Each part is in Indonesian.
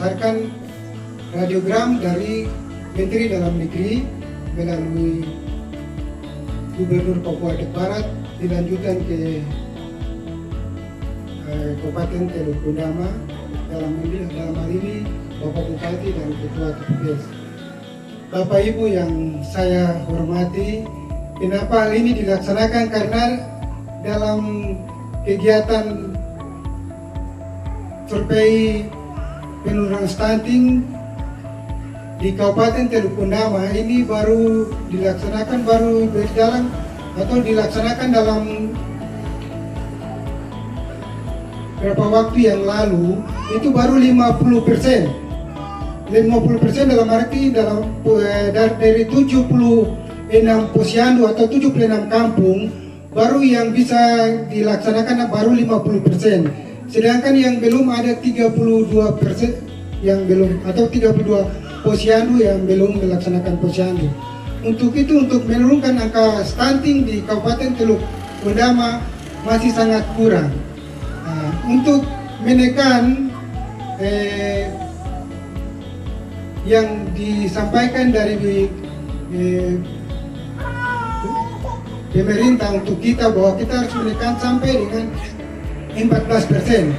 berdasarkan radiogram dari Menteri Dalam Negeri melalui Gubernur Papua Barat dilanjutkan ke Kabupaten Teluk Gundama, dalam hal ini Bapak Bupati dan Ketua TPS. Bapak Ibu yang saya hormati, kenapa hal ini dilaksanakan? Karena dalam kegiatan survei penurunan stunting di Kabupaten Teluk Gundama ini baru berjalan atau dilaksanakan dalam beberapa waktu yang lalu, itu baru 50%. 50% dalam arti dari 76 posyandu atau 76 kampung baru yang bisa dilaksanakan baru 50%. Sedangkan yang belum ada 32% yang belum, atau 32 posyandu yang belum melaksanakan posyandu. Untuk itu, untuk menurunkan angka stunting di Kabupaten Teluk Gundama masih sangat kurang. Untuk menekan yang disampaikan dari pemerintah untuk kita bahwa kita harus menekan sampai dengan 14%.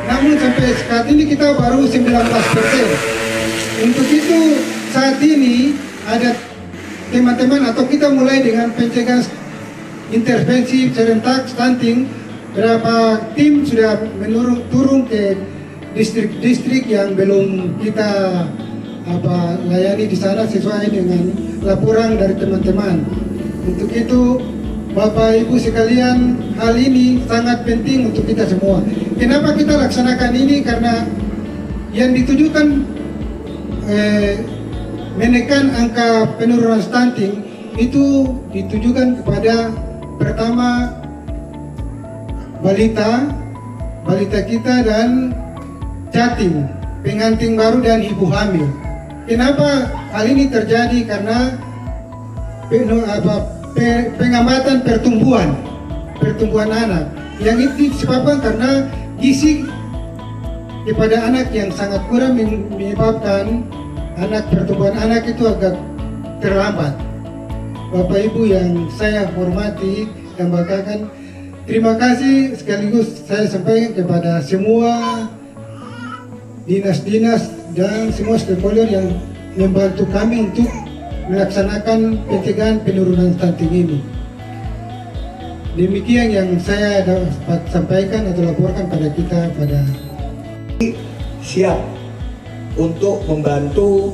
Namun sampai saat ini kita baru 19%. Untuk itu saat ini ada teman-teman atau kita mulai dengan pencegahan intervensi serentak stunting. Berapa tim sudah turun ke distrik-distrik yang belum kita layani di sana sesuai dengan laporan dari teman-teman. Untuk itu Bapak Ibu sekalian, hal ini sangat penting untuk kita semua. Kenapa kita laksanakan ini? Karena yang ditujukan menekan angka penurunan stunting itu ditujukan kepada pertama balita kita dan jatim, pengantin baru dan ibu hamil. Kenapa hal ini terjadi? Karena pengamatan pertumbuhan anak yang itu disebabkan karena gizi kepada anak yang sangat kurang menyebabkan pertumbuhan anak itu agak terlambat. Bapak Ibu yang saya hormati dan banggakan, terima kasih sekaligus saya sampaikan kepada semua dinas-dinas dan semua stakeholder yang membantu kami untuk melaksanakan pencegahan penurunan stunting ini. Demikian yang saya dapat sampaikan atau laporkan pada kita pada siap untuk membantu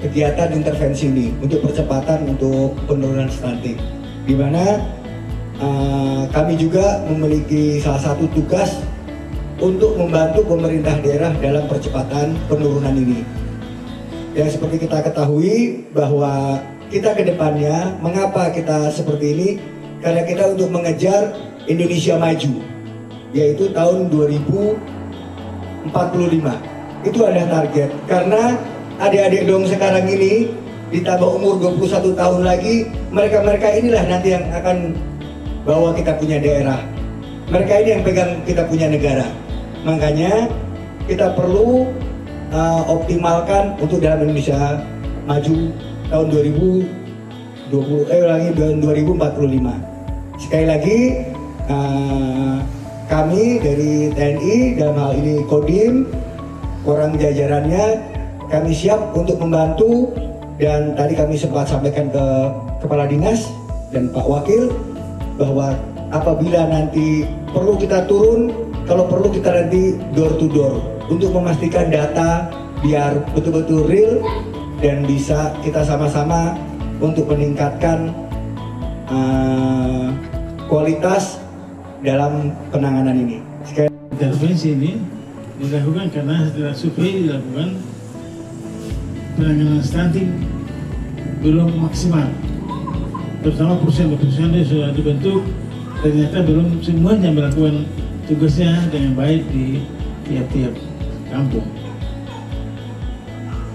kegiatan intervensi ini untuk percepatan untuk penurunan stunting, di mana kami juga memiliki salah satu tugas untuk membantu pemerintah daerah dalam percepatan penurunan ini. Yang seperti kita ketahui bahwa kita ke depannya, mengapa kita seperti ini? Karena kita untuk mengejar Indonesia maju, yaitu tahun 2045. Itu ada target, karena adik-adik dong sekarang ini ditambah umur 21 tahun lagi, mereka inilah nanti yang akan bawa kita punya daerah. Mereka ini yang pegang kita punya negara. Makanya kita perlu optimalkan untuk dalam Indonesia maju tahun 2045. Sekali lagi kami dari TNI dalam hal ini Kodim, orang jajarannya, kami siap untuk membantu. Dan tadi kami sempat sampaikan ke Kepala Dinas dan Pak Wakil bahwa apabila nanti perlu kita turun, kalau perlu kita nanti door to door untuk memastikan data biar betul-betul real dan bisa kita sama-sama untuk meningkatkan kualitas dalam penanganan ini. Intervensi ini dilakukan karena setelah survei dilakukan, penanganan stunting belum maksimal. Terutama perusahaan-perusahaan yang sudah dibentuk ternyata belum semuanya melakukan tugasnya dengan baik di tiap-tiap kampung.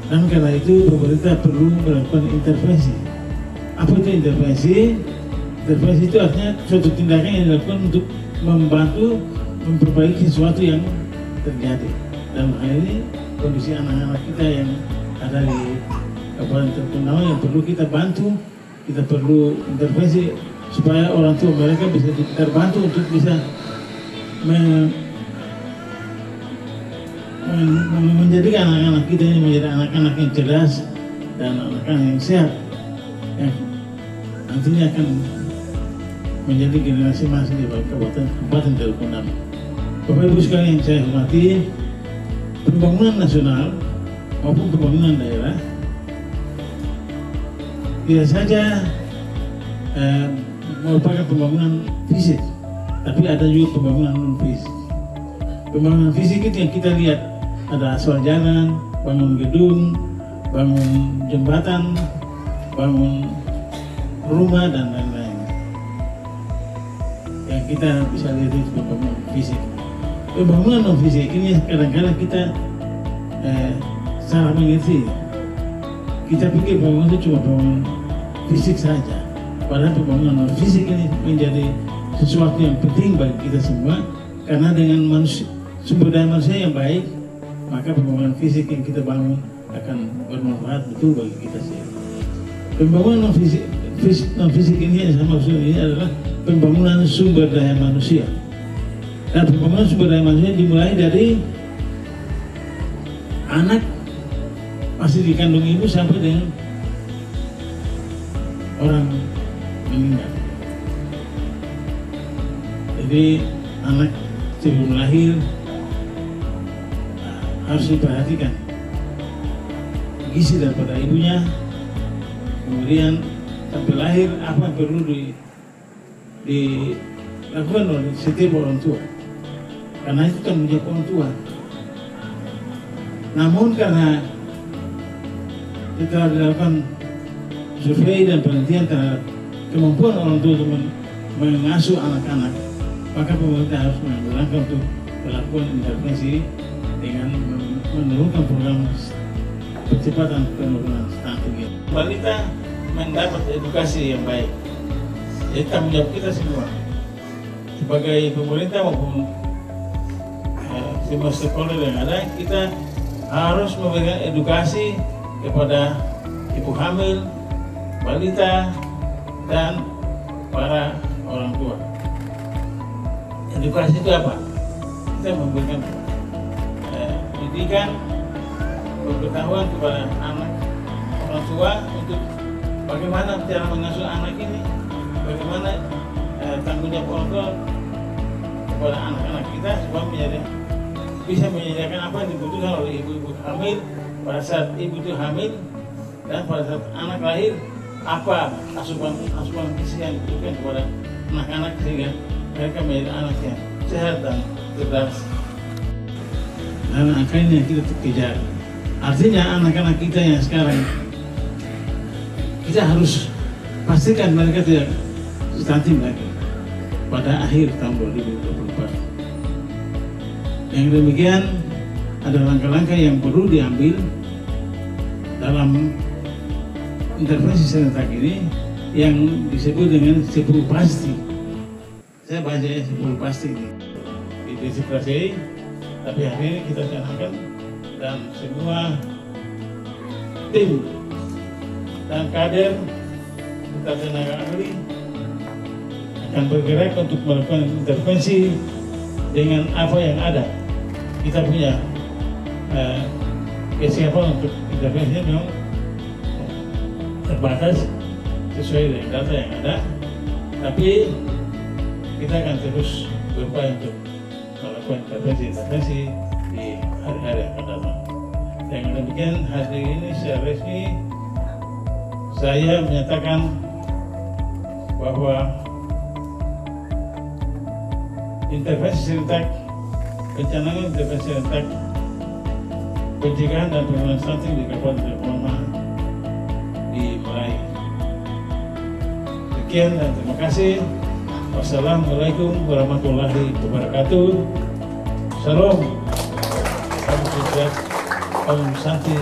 Dan karena itu pemerintah perlu melakukan intervensi. Apa itu intervensi? Intervensi itu artinya suatu tindakan yang dilakukan untuk membantu memperbaiki sesuatu yang terjadi Dan hal ini kondisi anak-anak kita yang ada di Kabupaten Teluk Benua yang perlu kita bantu, kita perlu intervensi supaya orang tua mereka bisa terbantu untuk bisa menjadikan anak-anak kita ini menjadi anak-anak yang cerdas dan anak-anak yang sehat, yang nantinya akan menjadi generasi emas di Kabupaten Teluk Benua. Bapak Ibu sekalian yang saya hormati, pembangunan nasional maupun pembangunan daerah tidak saja merupakan pembangunan fisik, tapi ada juga pembangunan non fisik. Pembangunan fisik itu yang kita lihat ada aspal jalan, bangun gedung, bangun jembatan, bangun rumah dan lain-lain. Yang kita bisa lihat itu pembangunan fisik. Pembangunan non fisik ini kadang-kadang kita salah mengerti. Kita pikir pembangunan itu cuma pembangunan fisik saja. Padahal pembangunan non fisik ini menjadi sesuatu yang penting bagi kita semua, karena dengan sumber daya manusia yang baik, maka pembangunan fisik yang kita bangun akan bermanfaat betul bagi kita semua. Pembangunan non fisik ini yang saya maksud ini adalah pembangunan sumber daya manusia. Dan pembangunan sumber daya manusia dimulai dari anak masih dikandung ibu sampai dengan orang meninggal. Jadi anak sebelum lahir harus diperhatikan gizi daripada ibunya, kemudian sampai lahir apa yang perlu dilakukan oleh setiap orang tua, karena itu kan menjadi orang tua. Namun karena setelah dilakukan survei dan penelitian terhadap kemampuan orang tua untuk mengasuh anak-anak, maka pemerintah harus mengambil langkah untuk melakukan intervensi dengan menurunkan program percepatan penurunan stunting. Balita mendapat edukasi yang baik. Jadi tanggung jawab kita semua sebagai pemerintah maupun semua stakeholder yang ada, kita harus memberikan edukasi kepada ibu hamil, balita, dan para orang tua. Edukasi itu apa? Kita memberikan pendidikan, pengetahuan kepada anak, orang tua untuk bagaimana cara mengasuh anak ini, bagaimana tanggung jawab orang tua kepada anak-anak kita supaya bisa menyediakan apa yang dibutuhkan oleh ibu-ibu hamil pada saat ibu itu hamil, dan pada saat anak lahir apa asupan gizi yang dibutuhkan kepada anak-anak sehingga mereka menjadi anak yang sehat dan cerdas. Dan angka ini yang kita kejar. Artinya anak-anak kita yang sekarang kita harus pastikan mereka tidak stunting lagi pada akhir tahun 2024. Yang demikian ada langkah-langkah yang perlu diambil dalam intervensi serentak ini yang disebut dengan 10 pasti. Saya baca 10 pasti ini di desiprasi, tapi hari ini kita canangkan dan semua tim dan kader serta tenaga ahli akan bergerak untuk melakukan intervensi dengan apa yang ada. Kita punya kesiapan untuk intervensi memang terbatas sesuai dengan data yang ada, tapi kita akan terus berupaya untuk melakukan intervensi di hari-hari yang akan datang. Dengan demikian hari ini secara resmi saya menyatakan bahwa intervensi serentak, pencanangan intervensi serentak, pencegahan dan penurunan stunting di Kabupaten Teluk Benua dimulai. Sekian dan terima kasih. Wassalamualaikum warahmatullahi wabarakatuh. Salam. Salam sukses. Salam santi.